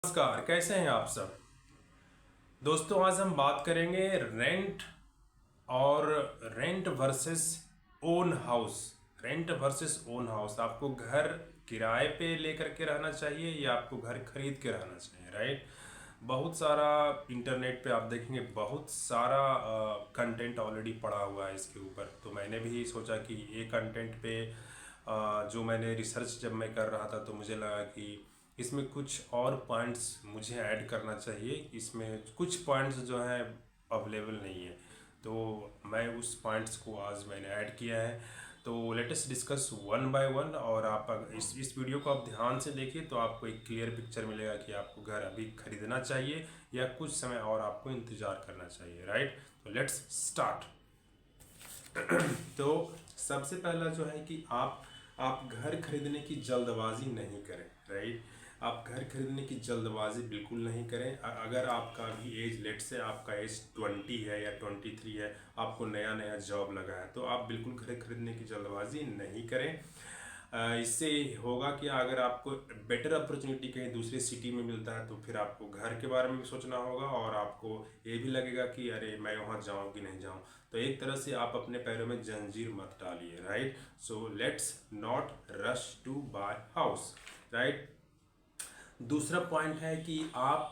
नमस्कार, कैसे हैं आप सब। दोस्तों, आज हम बात करेंगे और rent versus own house. Rent versus own house, आपको घर किराए पे लेकर के रहना चाहिए या आपको घर खरीद के रहना चाहिए, राइट। बहुत सारा इंटरनेट पे आप देखेंगे, बहुत सारा कंटेंट ऑलरेडी पड़ा हुआ है इसके ऊपर। तो मैंने भी सोचा कि ये कंटेंट पे जो मैंने रिसर्च जब मैं कर रहा था तो मुझे लगा कि इसमें कुछ और पॉइंट्स मुझे ऐड करना चाहिए। इसमें कुछ पॉइंट्स जो हैं अवेलेबल नहीं है, तो मैं उस पॉइंट्स को आज मैंने ऐड किया है। तो let us discuss one by one. और आप इस वीडियो को आप ध्यान से देखिए तो आपको एक क्लियर पिक्चर मिलेगा कि आपको घर अभी खरीदना चाहिए या कुछ समय और आपको इंतज़ार करना चाहिए, राइट। तो लेट्स स्टार्ट। तो सबसे पहला जो है कि आप घर खरीदने की जल्दबाजी नहीं करें, राइट। आप घर खरीदने की जल्दबाजी बिल्कुल नहीं करें। अगर आपका अभी एज, लेट से आपका एज 20 है या 23 है, आपको नया नया जॉब लगा है, तो आप बिल्कुल घर खरीदने की जल्दबाजी नहीं करें। इससे होगा कि अगर आपको बेटर अपॉर्चुनिटी कहीं दूसरी सिटी में मिलता है तो फिर आपको घर के बारे में भी सोचना होगा और आपको ये भी लगेगा कि अरे मैं वहाँ जाऊँ कि नहीं जाऊँ। तो एक तरह से आप अपने पैरों में जंजीर मत डालिए, right. So let's not rush to buy house, right. दूसरा पॉइंट है कि आप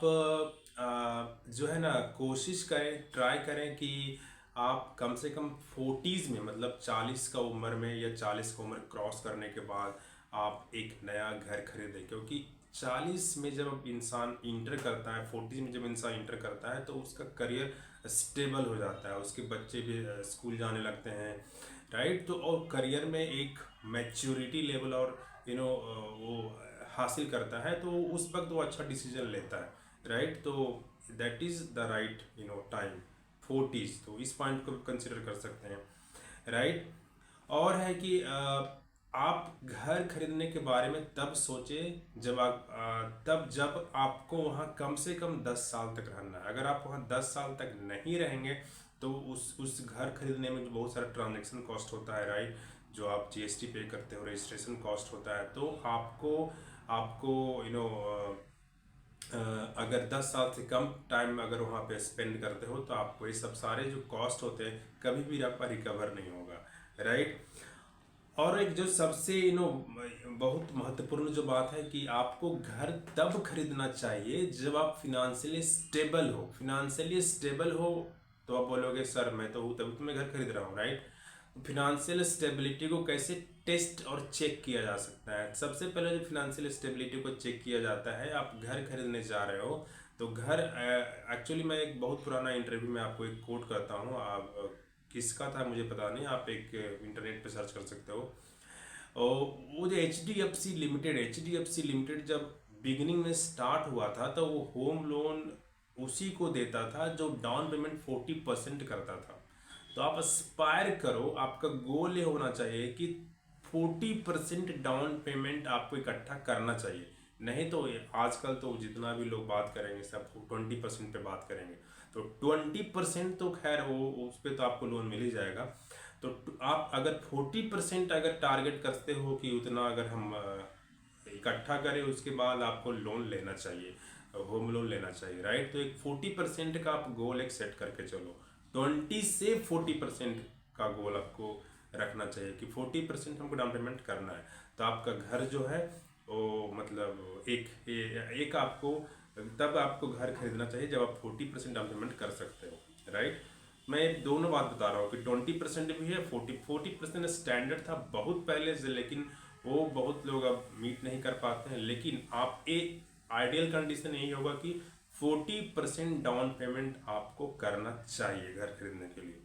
जो है ना, कोशिश करें, ट्राई करें कि आप कम से कम 40s में, मतलब 40 का उम्र में या 40 का उम्र क्रॉस करने के बाद आप एक नया घर खरीदें। क्योंकि 40 में जब इंसान इंटर करता है, 40s में जब इंसान इंटर करता है तो उसका करियर स्टेबल हो जाता है, उसके बच्चे भी स्कूल जाने लगते हैं, राइट। तो और करियर में एक मैच्योरिटी लेवल और वो हासिल करता है, तो उस वक्त वो अच्छा डिसीजन लेता है, राइट। तो that is the right time 40s। तो इस पॉइंट को कंसिडर कर सकते हैं, राइट। और है कि आप घर खरीदने के बारे में तब सोचें जब आपको वहाँ कम से कम 10 साल तक रहना है। अगर आप वहाँ 10 साल तक नहीं रहेंगे तो उस घर खरीदने में जो बहुत सारा ट्रांजैक्शन कॉस्ट होता है, राइट, जो आप जीएसटी पे करते हो, रजिस्ट्रेशन कॉस्ट होता है, तो आपको आपको अगर 10 साल से कम टाइम अगर वहाँ पे स्पेंड करते हो तो आपको ये सब सारे जो कॉस्ट होते हैं कभी भी आपका रिकवर नहीं होगा, राइट। और एक जो सबसे बहुत महत्वपूर्ण जो बात है कि आपको घर तब खरीदना चाहिए जब आप फिनेंशियली स्टेबल हो। फिनेंशियली स्टेबल हो तो आप बोलोगे सर मैं तो हूँ तभी तो मैं घर खरीद रहा हूँ, राइट। फिनेंशियल स्टेबिलिटी को कैसे टेस्ट और चेक किया जा सकता है। सबसे पहले जो फिनेंशियल स्टेबिलिटी को चेक किया जाता है, आप घर खरीदने जा रहे हो तो घर, एक्चुअली मैं एक बहुत पुराना इंटरव्यू में आपको एक कोट करता हूँ, आप किसका था मुझे पता नहीं, आप एक इंटरनेट पे सर्च कर सकते हो। और वो जो H D F C limited जब बिगिनिंग में स्टार्ट हुआ था तो वो होम लोन उसी को देता था जो डाउन पेमेंट 40% करता था। तो आप अस्पायर करो, आपका गोल ये होना चाहिए कि 40% डाउन पेमेंट आपको इकट्ठा करना चाहिए। नहीं तो आजकल तो जितना भी लोग बात करेंगे सब 20% पे बात करेंगे, तो 20% तो खैर वो उस पर तो आपको लोन मिल ही जाएगा। तो आप अगर 40% अगर टारगेट करते हो कि उतना अगर हम इकट्ठा करें, उसके बाद आपको लोन लेना चाहिए, होम लोन लेना चाहिए, राइट। तो एक 40% का आप गोल एक सेट करके चलो। 20 से 40% का गोल आपको रखना चाहिए कि 40% हमको डाउन पेमेंट करना है। तो आपका घर जो है वो मतलब एक आपको तब आपको घर खरीदना चाहिए जब आप 40% डाउन पेमेंट कर सकते हो, राइट। मैं दोनों बात बता रहा हूँ कि 20% भी है, 40% स्टैंडर्ड था बहुत पहले से, लेकिन वो बहुत लोग अब मीट नहीं कर पाते हैं। लेकिन आप एक आइडियल कंडीशन यही होगा कि 40% डाउन पेमेंट आपको करना चाहिए घर खरीदने के लिए,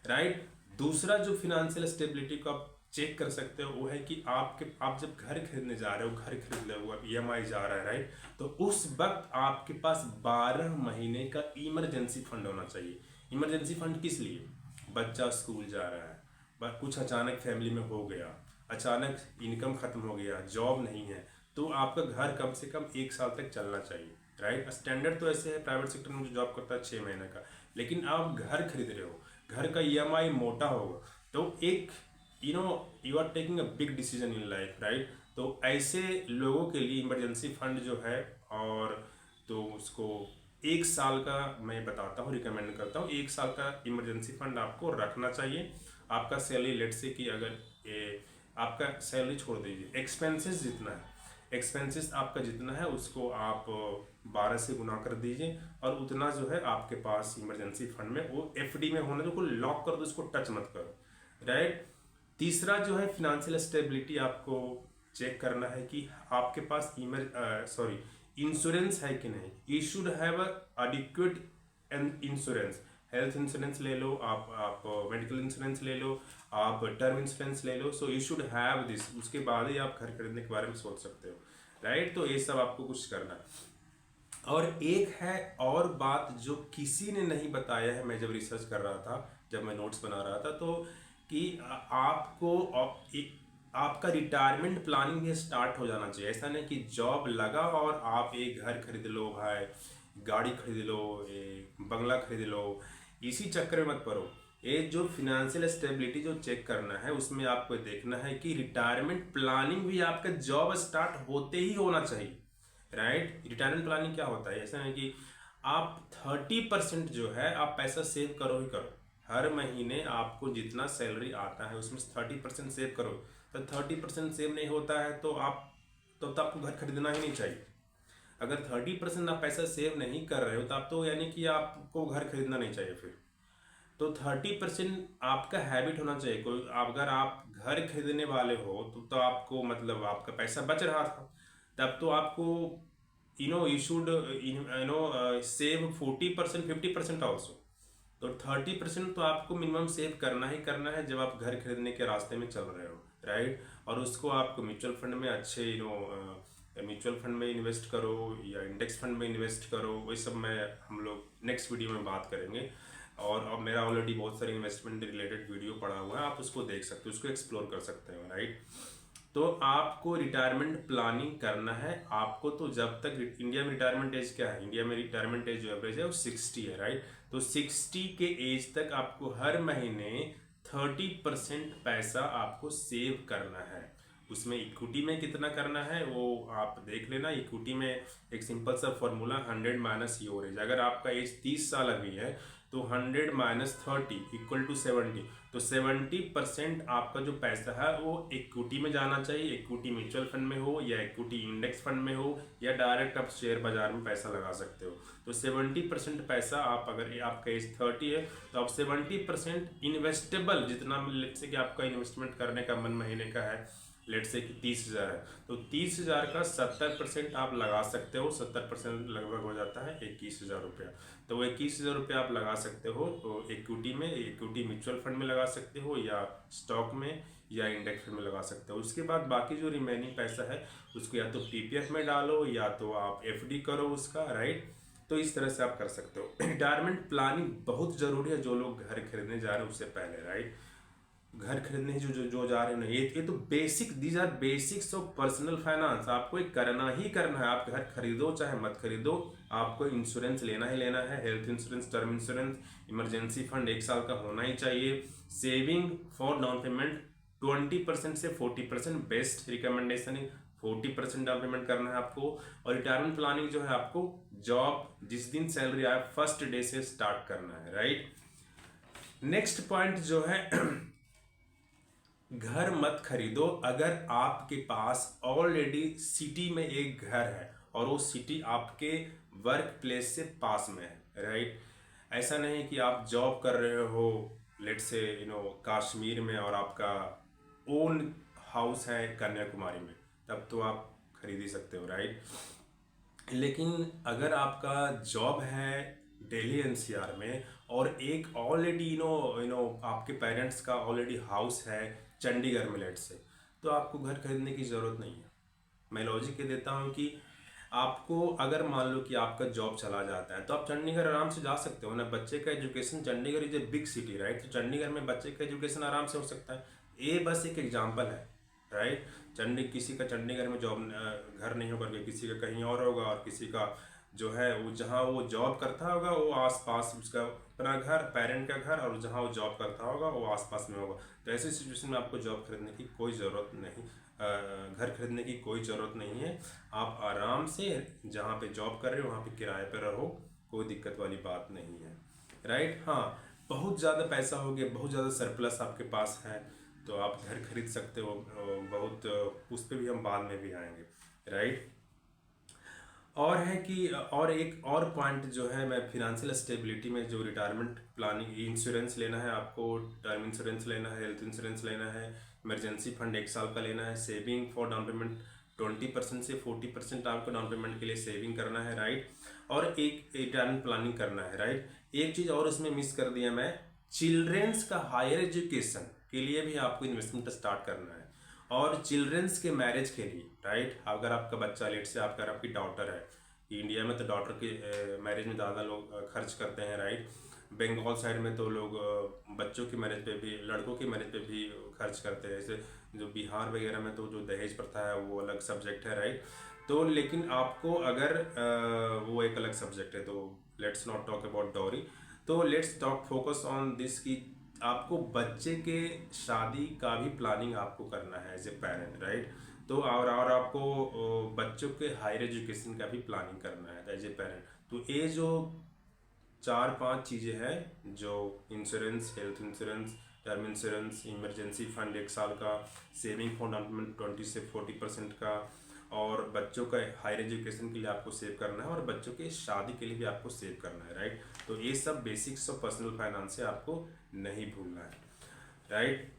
राइट। दूसरा जो फिनेंशियल स्टेबिलिटी को आप चेक कर सकते हो वो है कि आप जब घर खरीदने जा रहे हो, घर खरीद रहे हो, ईएमआई जा रहा है, राइट। तो उस वक्त आपके पास 12 महीने का इमरजेंसी फंड होना चाहिए। इमरजेंसी फंड किस लिए? बच्चा स्कूल जा रहा है, कुछ अचानक फैमिली में हो गया, अचानक इनकम खत्म हो गया, जॉब नहीं है, तो आपका घर कम से कम 1 साल तक चलना चाहिए, राइट। स्टैंडर्ड तो ऐसे है प्राइवेट सेक्टर में जो जॉब करता है 6 महीने का, लेकिन आप घर खरीद रहे हो, घर का ईएमआई मोटा होगा, तो एक you are taking a big decision in life, right. तो ऐसे लोगों के लिए इमरजेंसी फंड जो है और तो उसको 1 साल का मैं बताता हूँ, रिकमेंड करता हूँ 1 साल का इमरजेंसी फंड आपको रखना चाहिए। आपका सैलरी लेट से कि अगर आपका सैलरी छोड़ दीजिए, एक्सपेंसेस जितना है, एक्सपेंसेस आपका जितना है उसको आप 12 से गुना कर दीजिए और उतना जो है आपके पास इमरजेंसी फंड में वो एफडी में होना, जो लॉक कर दो, उसको टच मत करो, राइट। तीसरा जो है फिनेंशियल स्टेबिलिटी आपको चेक करना है कि आपके पास इंश्योरेंस है कि नहीं। You should have adequate insurance. Health insurance ले लो आप मेडिकल इंश्योरेंस ले लो, आप टर्म इंश्योरेंस ले लो। So you should have this, उसके बाद ही आप घर खरीदने के बारे में सोच सकते हो, राइट। तो ये सब आपको कुछ करना है। और एक है और बात जो किसी ने नहीं बताया है, मैं जब रिसर्च कर रहा था, जब मैं नोट्स बना रहा था, तो कि आपको आपका रिटायरमेंट प्लानिंग भी स्टार्ट हो जाना चाहिए। ऐसा नहीं कि जॉब लगा और आप एक घर खरीद लो भाई, गाड़ी खरीद लो, एक बंगला खरीद लो, इसी चक्कर में मत पड़ो। ये जो फिनेंशियल स्टेबिलिटी जो चेक करना है, उसमें आपको देखना है कि रिटायरमेंट प्लानिंग भी आपका जॉब स्टार्ट होते ही होना चाहिए, राइट। रिटायरमेंट प्लानिंग क्या होता है, ऐसा है कि आप 30% जो है आप पैसा सेव करो ही करो। हर महीने आपको जितना सैलरी आता है उसमें 30% सेव करो। तो 30% सेव नहीं होता है तो आप तो आपको घर खरीदना ही नहीं चाहिए। अगर 30% आप पैसा सेव नहीं कर रहे हो तो आप तो यानी कि आपको घर खरीदना नहीं चाहिए फिर। तो 30% आपका हैबिट होना चाहिए। कोई अगर आप घर खरीदने वाले हो तो आपको मतलब आपका पैसा बच रहा था, तब तो आपको यू शुड सेव 40% 50% ऑल्सो। तो 30% तो आपको मिनिमम सेव करना ही करना है जब आप घर खरीदने के रास्ते में चल रहे हो, राइट। और उसको आपको म्यूचुअल फंड में अच्छे म्यूचुअल फंड में इन्वेस्ट करो या इंडेक्स फंड में इन्वेस्ट करो, वही सब मैं हम लोग नेक्स्ट वीडियो में बात करेंगे। और अब मेरा ऑलरेडी बहुत सारे इन्वेस्टमेंट रिलेटेड वीडियो पड़ा हुआ है, आप उसको देख सकते हो, उसको एक्सप्लोर कर सकते हो, राइट। तो आपको रिटायरमेंट प्लानिंग करना है आपको। तो जब तक इंडिया में रिटायरमेंट एज क्या है, इंडिया में रिटायरमेंट एज जो एवरेज है वो 60 है, राइट। तो 60 के एज तक आपको हर महीने 30% पैसा आपको सेव करना है। उसमें इक्विटी में कितना करना है वो आप देख लेना। इक्विटी में एक सिंपल सा फॉर्मूला 100 माइनस योर एज। अगर आपका एज 30 साल अभी है तो 100 माइनस 30 इक्वल टू 70। तो 70% आपका जो पैसा है वो इक्विटी में जाना चाहिए। इक्विटी म्यूचुअल फंड में हो या इक्विटी इंडेक्स फंड में हो या डायरेक्ट आप शेयर बाजार में पैसा लगा सकते हो। तो 70% पैसा आप, अगर आपका एज 30 है तो आप 70% इन्वेस्टेबल, जितना लेट से कि आपका इन्वेस्टमेंट करने का मन महीने का है, लेट से कि 30,000 है तो 30,000 का 70% आप लगा सकते हो। 70% लगभग हो जाता है 21,000 रुपया। तो वो 21,000 रुपया आप लगा सकते हो तो इक्विटी में, इक्विटी म्यूचुअल फंड में लगा सकते हो या स्टॉक में या इंडेक्स फंड में लगा सकते हो। उसके बाद बाकी जो रिमेनिंग पैसा है उसको या तो पीपीएफ में डालो या तो आप एफडी करो उसका, राइट। तो इस तरह से आप कर सकते हो। रिटायरमेंट प्लानिंग बहुत जरूरी है जो लोग घर खरीदने जा रहे हैं उससे पहले, राइट। घर खरीदने जो जा रहे हैं ये तो basic, these our basics of personal finance. आपको एक करना ही करना है। आप घर खरीदो चाहे मत खरीदो, आपको इंश्योरेंस लेना ही लेना है। Health insurance, term insurance, emergency fund 1 साल का होना ही चाहिए। सेविंग फॉर डाउन पेमेंट 20% से 40% बेस्ट रिकमेंडेशन है। 40% डाउन पेमेंट करना है आपको। और रिटायरमेंट प्लानिंग जो है आपको जॉब जिस दिन सैलरी आए फर्स्ट डे से स्टार्ट करना है, राइट। नेक्स्ट पॉइंट जो है घर मत खरीदो अगर आपके पास ऑलरेडी सिटी में एक घर है और वो सिटी आपके वर्क प्लेस से पास में है, राइट। ऐसा नहीं कि आप जॉब कर रहे हो लेट से कश्मीर में और आपका ओन हाउस है कन्याकुमारी में, तब तो आप खरीद ही सकते हो, राइट। लेकिन अगर आपका जॉब है दिल्ली एनसीआर में और एक ऑलरेडी आपके पेरेंट्स का ऑलरेडी हाउस है चंडीगढ़ में लेट से, तो आपको घर खरीदने की ज़रूरत नहीं है। मैं लॉजिक ये देता हूँ कि आपको अगर मान लो कि आपका जॉब चला जाता है तो आप चंडीगढ़ आराम से जा सकते हो ना। बच्चे का education, Chandigarh is a big city, right. तो चंडीगढ़ में बच्चे का एजुकेशन आराम से हो सकता है। ये बस एक एग्जाम्पल है, राइट। किसी का चंडीगढ़ में जॉब घर नहीं होगा, किसी का कहीं और होगा और किसी का जो है वो जहाँ वो जॉब करता होगा वो आसपास उसका अपना घर, पेरेंट का घर, और जहाँ वो जॉब करता होगा वो आसपास में होगा। तो ऐसी सिचुएशन में आपको जॉब खरीदने की कोई ज़रूरत नहीं घर खरीदने की कोई ज़रूरत नहीं है। आप आराम से जहाँ पे जॉब कर रहे हो वहाँ पे किराए पे रहो, कोई दिक्कत वाली बात नहीं है, राइट। हाँ, बहुत ज़्यादा पैसा हो गया, बहुत ज़्यादा सरप्लस आपके पास है तो आप घर खरीद सकते हो, बहुत उस पर भी हम बाद में भी आएंगे, राइट। और है कि और एक और पॉइंट जो है, मैं फिनेंशियल स्टेबिलिटी में जो रिटायरमेंट प्लानिंग, इंश्योरेंस लेना है आपको, टर्म इंश्योरेंस लेना है, हेल्थ इंश्योरेंस लेना है, इमरजेंसी फंड 1 साल का लेना है, सेविंग फॉर डाउन पेमेंट 20% से 40% आपको डाउन पेमेंट के लिए सेविंग करना है, राइट। और एक रिटायरमेंट प्लानिंग करना है, राइट। एक चीज़ और इसमें मिस कर दिया मैं, चिल्ड्रेंस का हायर एजुकेशन के लिए भी आपको इन्वेस्टमेंट स्टार्ट करना है, और चिल्ड्रंस के मैरिज के लिए, राइट। अगर आपका बच्चा, लेट से आपका आपकी डॉटर है, इंडिया में तो डॉटर के मैरिज में ज़्यादा लोग खर्च करते हैं, राइट। बंगाल साइड में तो लोग बच्चों की मैरिज पे भी, लड़कों की मैरिज पे भी खर्च करते हैं। जैसे जो बिहार वगैरह में तो जो दहेज प्रथा है वो अलग सब्जेक्ट है, राइट। तो लेकिन आपको अगर वो एक अलग सब्जेक्ट है, तो let's not talk about dowry. तो let's talk focus on this की आपको बच्चे के शादी का भी प्लानिंग आपको करना है एज ए पेरेंट, राइट। तो और आपको बच्चों के हायर एजुकेशन का भी प्लानिंग करना है एज ए पेरेंट। तो ये जो 4-5 चीज़ें हैं, जो insurance, health insurance, term insurance, emergency fund 1 साल का, सेविंग फॉर डाउन पेमेंट 20 से 40% का, और बच्चों का हायर एजुकेशन के लिए आपको सेव करना है, और बच्चों के शादी के लिए भी आपको सेव करना है, राइट। तो ये सब बेसिक्स ऑफ पर्सनल फाइनेंस से आपको नहीं भूलना है, राइट।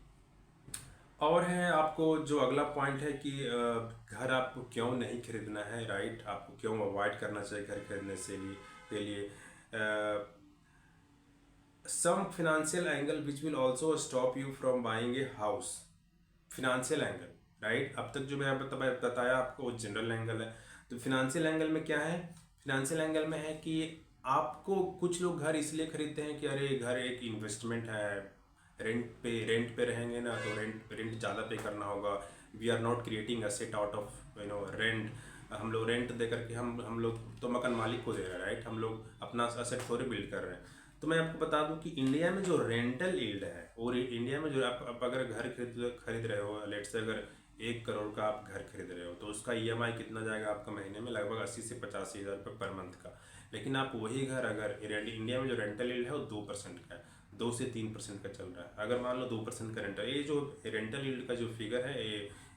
और है आपको जो अगला पॉइंट है कि घर आपको क्यों नहीं खरीदना है, राइट। आपको क्यों अवॉइड करना चाहिए घर खरीदने से के लिए। Some financial angle which will also stop you from buying a house. Financial angle, right. अब तक जो मैं बताया आपको जनरल एंगल है। तो फिनेंशियल एंगल में क्या है, फिनेंशियल एंगल में है कि आपको, कुछ लोग घर इसलिए खरीदते हैं कि अरे घर एक इन्वेस्टमेंट है, रेंट पे रहेंगे ना तो रेंट ज़्यादा पे करना होगा। We are not creating asset out of rent. हम लोग रेंट दे करके हम लोग तो मकान मालिक को दे रहे हैं, राइट। हम लोग अपना असेट थोड़े बिल्ड कर रहे हैं। तो मैं आपको बता दूं कि इंडिया में जो रेंटल यील्ड है, और इंडिया में जो आप अगर घर खरीद रहे हो, लेट से अगर 1 करोड़ का आप घर खरीद रहे हो, तो उसका ईएमआई कितना जाएगा आपका महीने में, लगभग 80 से 85 हज़ार रुपये पर मंथ का। लेकिन आप वही घर अगर इंडिया में जो रेंटल यील्ड है वो 2% का है, 2 से 3% का चल रहा है। अगर मान लो 2% का रेंटल, ये जो रेंटल यील्ड का जो फिगर है,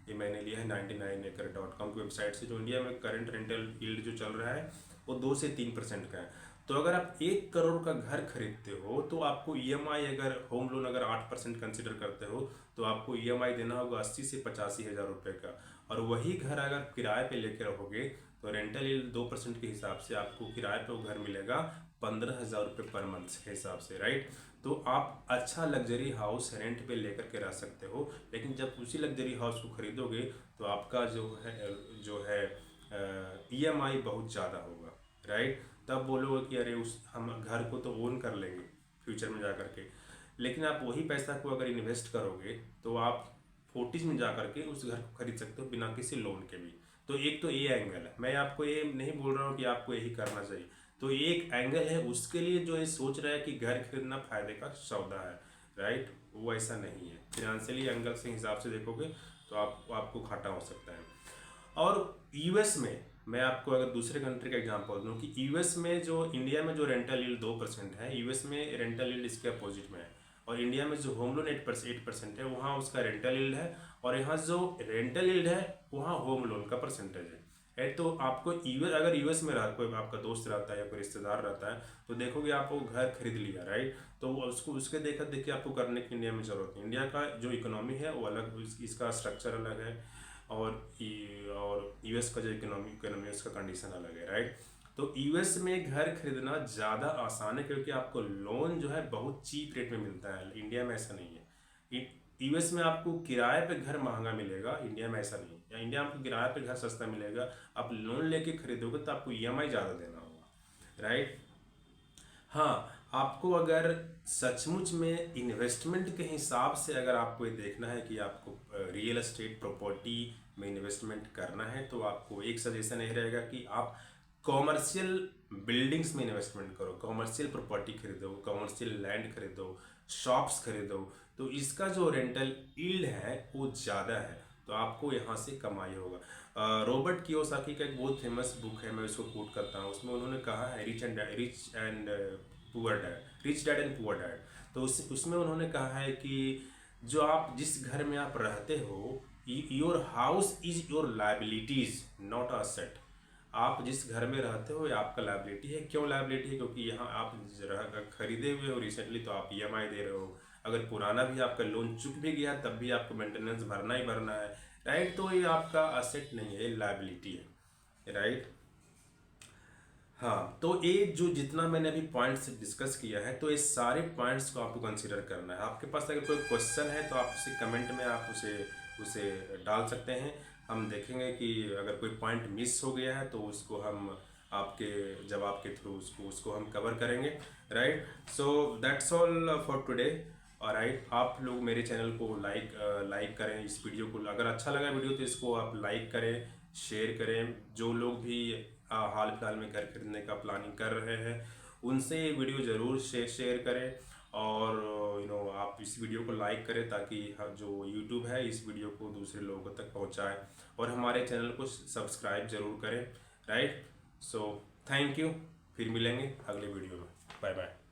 ये मैंने लिया है 99acre.com की वेबसाइट से। जो इंडिया में करंट रेंटल यील्ड जो चल रहा है वो 2 से 3% का है। तो अगर आप 1 करोड़ का घर खरीदते हो तो आपको ईएमआई, अगर होम लोन अगर 8% कंसिडर करते हो, तो आपको ईएमआई देना होगा 80 से 85 हज़ार रुपये का। और वही घर अगर किराए पे लेके रहोगे तो रेंटल यील्ड 2% के हिसाब से आपको किराए पे वो घर मिलेगा 15,000 रुपये पर मंथ के हिसाब से, राइट। तो आप अच्छा लग्जरी हाउस रेंट पे लेकर के रह सकते हो। लेकिन जब उसी लग्जरी हाउस को खरीदोगे तो आपका जो है ईएमआई बहुत ज़्यादा होगा, राइट। तब बोलोगे कि अरे हम घर को तो ओन कर लेंगे फ्यूचर में जा कर के। लेकिन आप वही पैसा को अगर इन्वेस्ट करोगे तो आप 40s में जा कर के उस घर को खरीद सकते हो बिना किसी लोन के भी। तो एक तो ये एंगल है, मैं आपको ये नहीं बोल रहा हूँ कि आपको यही करना चाहिए। तो एक एंगल है उसके लिए जो ये सोच रहा है कि घर खरीदना फायदे का सौदा है, राइट, वो ऐसा नहीं है। फिनेंशियली एंगल से हिसाब से देखोगे तो आपको घाटा हो सकता है। और यूएस में, मैं आपको अगर दूसरे कंट्री का एग्जांपल दूं कि यूएस में जो, इंडिया में जो रेंटल यील्ड 2% है, यूएस में रेंटल यील्ड इसके अपोजिट में है। और इंडिया में जो होम लोन 8% है, वहाँ उसका रेंटल यील्ड है, और यहाँ जो रेंटल यील्ड है वहाँ होम लोन का परसेंटेज है। तो आपको यूएस, अगर यूएस में कोई आपका दोस्त रहता है या कोई रिश्तेदार रहता है, तो देखोगे आप वो घर खरीद लिया, राइट। तो उसको उसके देखिए आपको करने की इंडिया में जरूरत नहीं। इंडिया का जो इकोनॉमी है वो अलग, इसका स्ट्रक्चर अलग है, और यूएस का जो इकोनॉमी उसका कंडीशन अलग है, राइट। तो यूएस में घर खरीदना ज़्यादा आसान है क्योंकि आपको लोन जो है बहुत चीप रेट में मिलता है। इंडिया में ऐसा नहीं है। यूएस में आपको किराए पे घर महंगा मिलेगा, इंडिया में ऐसा नहीं है। या इंडिया में आपको किराए पे घर सस्ता मिलेगा, आप लोन लेके खरीदोगे तो आपको ईएमआई ज़्यादा देना होगा, राइट। हाँ, आपको अगर सचमुच में इन्वेस्टमेंट के हिसाब से अगर आपको ये देखना है कि आपको रियल एस्टेट प्रॉपर्टी में इन्वेस्टमेंट करना है, तो आपको एक सजेशन ये रहेगा कि आप कॉमर्शियल बिल्डिंग्स में इन्वेस्टमेंट करो, कॉमर्शियल प्रॉपर्टी खरीदो, कॉमर्शियल लैंड खरीदो, शॉप्स खरीदो। तो इसका जो रेंटल यील्ड है वो ज़्यादा है। तो आपको यहाँ से कमाई होगा। रॉबर्ट कियोसाकी का एक बहुत फेमस बुक है, मैं उसको कोट करता हूँ। उसमें उन्होंने कहा है rich dad and poor dad. तो उसमें उन्होंने कहा है कि जो आप जिस घर में आप रहते हो, your house is your liabilities not a asset. आप जिस घर में रहते हो ये आपका लाइबिलिटी है। क्यों लाइबिलिटी है? क्योंकि यहाँ आप खरीदे हुए हो रिसेंटली, तो आप ईएमआई दे रहे हो। अगर पुराना भी आपका लोन चुक भी गया तब भी आपको मेंटेनेंस भरना ही भरना है, राइट। तो ये आपका असेट नहीं है, ये लाइबिलिटी है, राइट। हाँ, तो ये जो जितना मैंने अभी पॉइंट्स डिस्कस किया है, तो ये सारे पॉइंट्स को आपको कंसीडर करना है। आपके पास अगर कोई क्वेश्चन है तो आप उसे कमेंट में आप उसे उसे डाल सकते हैं। हम देखेंगे कि अगर कोई पॉइंट मिस हो गया है तो उसको हम आपके जवाब के थ्रू उसको हम कवर करेंगे, right. So that's all for today. Right, आप लोग मेरे चैनल को लाइक करें। इस वीडियो को अगर अच्छा लगा वीडियो तो इसको आप लाइक करें, शेयर करें। जो लोग भी हाल फिलहाल में घर खरीदने का प्लानिंग कर रहे हैं उनसे ये वीडियो ज़रूर शेयर करें। और आप इस वीडियो को लाइक करें ताकि जो यूट्यूब है इस वीडियो को दूसरे लोगों तक पहुंचाए, और हमारे चैनल को सब्सक्राइब ज़रूर करें, राइट। सो थैंक यू, फिर मिलेंगे अगले वीडियो में। Bye bye.